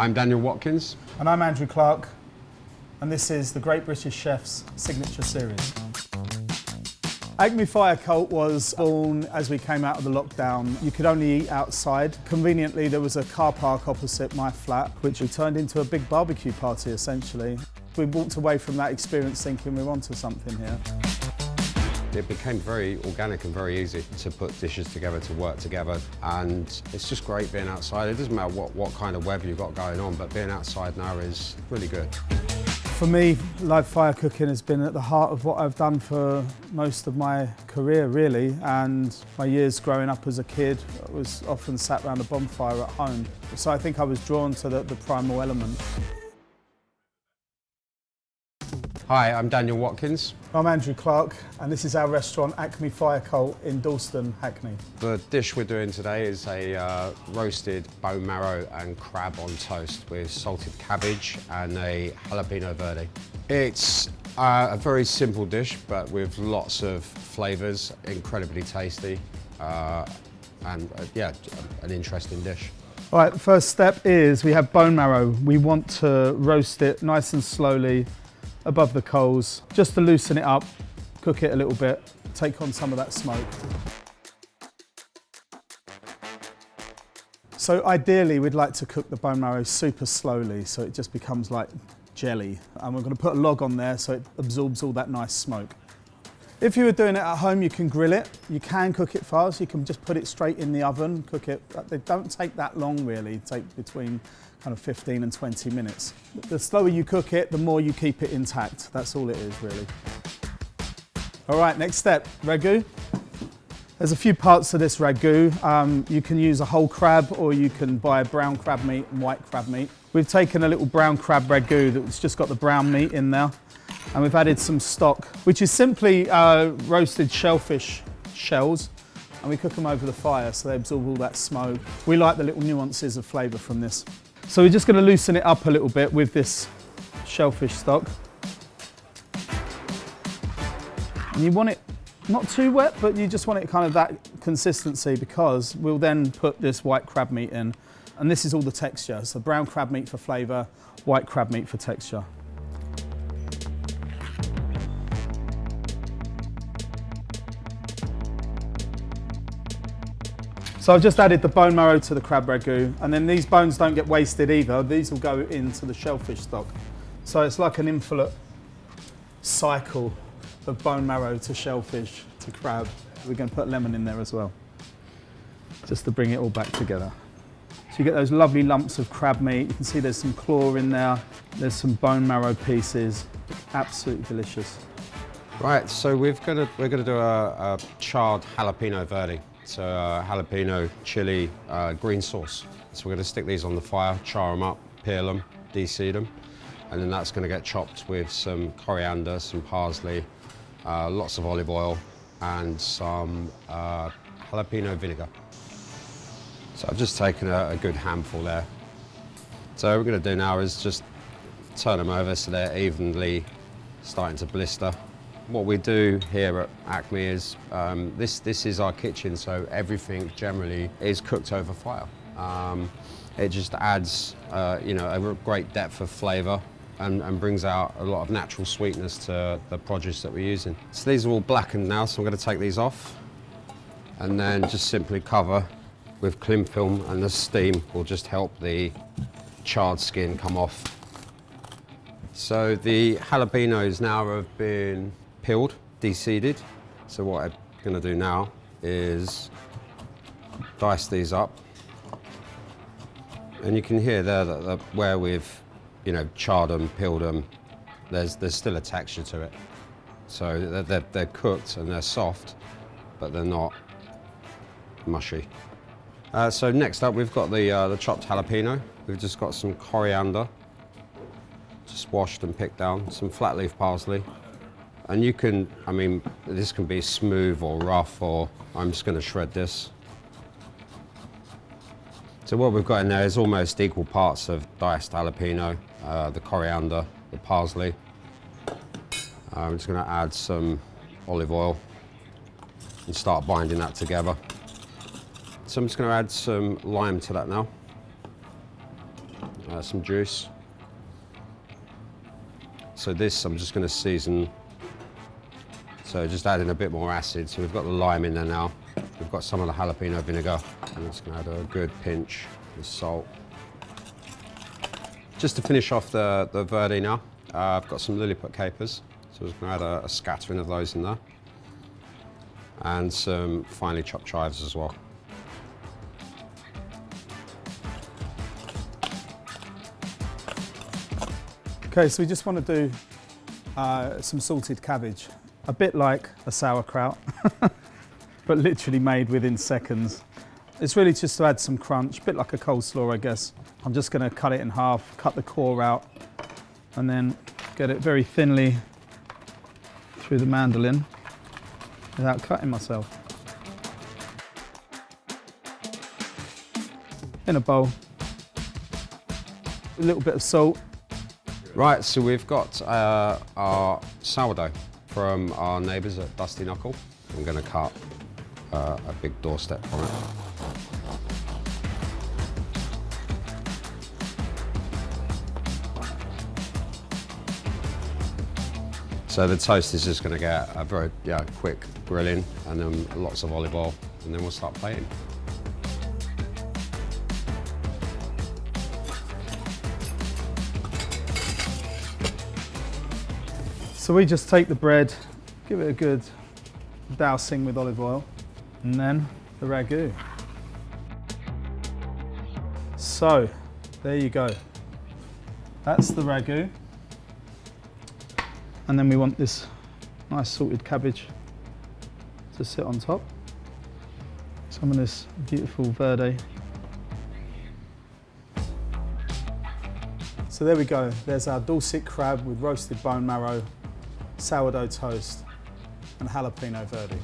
I'm Daniel Watkins. And I'm Andrew Clarke, and this is the Great British Chef's signature series. Acme Fire Cult was born as we came out of the lockdown. You could only eat outside. Conveniently, there was a car park opposite my flat, which we turned into a big barbecue party, essentially. We walked away from that experience thinking we're onto something here. It became very organic and very easy to put dishes together, to work together, and it's just great being outside. It doesn't matter what kind of weather you've got going on, but being outside now is really good. For me, live fire cooking has been at the heart of what I've done for most of my career, really, and my years growing up as a kid, I was often sat around a bonfire at home. So I think I was drawn to the primal element. Hi, I'm Daniel Watkins. I'm Andrew Clarke, and this is our restaurant, Acme Fire Cult in Dorset, Hackney. The dish we're doing today is a roasted bone marrow and crab on toast with salted cabbage and a jalapeno verde. It's a very simple dish, but with lots of flavours, incredibly tasty, and yeah, an interesting dish. All right, the first step is we have bone marrow. We want to roast it nice and slowly above the coals, just to loosen it up, cook it a little bit, take on some of that smoke. So ideally, we'd like to cook the bone marrow super slowly so it just becomes like jelly. And we're going to put a log on there so it absorbs all that nice smoke. If you were doing it at home, you can grill it. You can cook it fast. You can just put it straight in the oven, cook it. They don't take that long, really. They take between kind of 15 and 20 minutes. The slower you cook it, the more you keep it intact. That's all it is, really. All right, next step, ragu. There's a few parts to this ragu. You can use a whole crab, or you can buy brown crab meat and white crab meat. We've taken a little brown crab ragu that's just got the brown meat in there, and we've added some stock, which is simply roasted shellfish shells, and we cook them over the fire so they absorb all that smoke. We like the little nuances of flavour from this. So we're just going to loosen it up a little bit with this shellfish stock. And you want it not too wet, but you just want it kind of that consistency, because we'll then put this white crab meat in, and this is all the texture. So brown crab meat for flavour, white crab meat for texture. So I've just added the bone marrow to the crab ragu, and then these bones don't get wasted either. These will go into the shellfish stock. So it's like an infinite cycle of bone marrow to shellfish to crab. We're going to put lemon in there as well, just to bring it all back together. So you get those lovely lumps of crab meat. You can see there's some claw in there. There's some bone marrow pieces. Absolutely delicious. Right, so we're going to do a charred jalapeno verde. So jalapeno, chili, green sauce. So we're going to stick these on the fire, char them up, peel them, de-seed them, and then that's going to get chopped with some coriander, some parsley, lots of olive oil, and some jalapeno vinegar. So I've just taken a good handful there. So what we're going to do now is just turn them over so they're evenly starting to blister. What we do here at Acme is, this is our kitchen, so everything generally is cooked over fire. It just adds you know, a great depth of flavour and brings out a lot of natural sweetness to the produce that we're using. So these are all blackened now, so I'm going to take these off and then just simply cover with cling film, and the steam will just help the charred skin come off. So the jalapenos now have been peeled, de-seeded. So what I'm going to do now is dice these up, and you can hear there that where we've, you know, charred them, peeled them, there's still a texture to it. So they're cooked and they're soft, but they're not mushy. So next up, we've got the chopped jalapeno. We've just got some coriander, just washed and picked down, some flat leaf parsley. And you can, I mean, this can be smooth or rough, or I'm just going to shred this. So what we've got in there is almost equal parts of diced jalapeno, the coriander, the parsley. I'm just going to add some olive oil and start binding that together. So I'm just going to add some lime to that now. some juice. So this I'm just going to season. So just adding a bit more acid. So we've got the lime in there now. We've got some of the jalapeno vinegar. I'm just going to add a good pinch of salt. Just to finish off the verde now, I've got some lilliput capers. So I'm just going to add a scattering of those in there. And some finely chopped chives as well. Okay, so we just want to do some salted cabbage. A bit like a sauerkraut, but literally made within seconds. It's really just to add some crunch, a bit like a coleslaw, I guess. I'm just going to cut it in half, cut the core out, and then get it very thinly through the mandolin without cutting myself. In a bowl, a little bit of salt. Right, so we've got our sourdough from our neighbours at Dusty Knuckle. I'm going to cut a big doorstep from it. So the toast is just going to get a very quick grilling, and then lots of olive oil, and then we'll start plating. So we just take the bread, give it a good dousing with olive oil, and then the ragu. So, there you go. That's the ragu. And then we want this nice salted cabbage to sit on top. Some of this beautiful verde. So there we go. There's our Dorset crab with roasted bone marrow, sourdough toast, and jalapeno verde.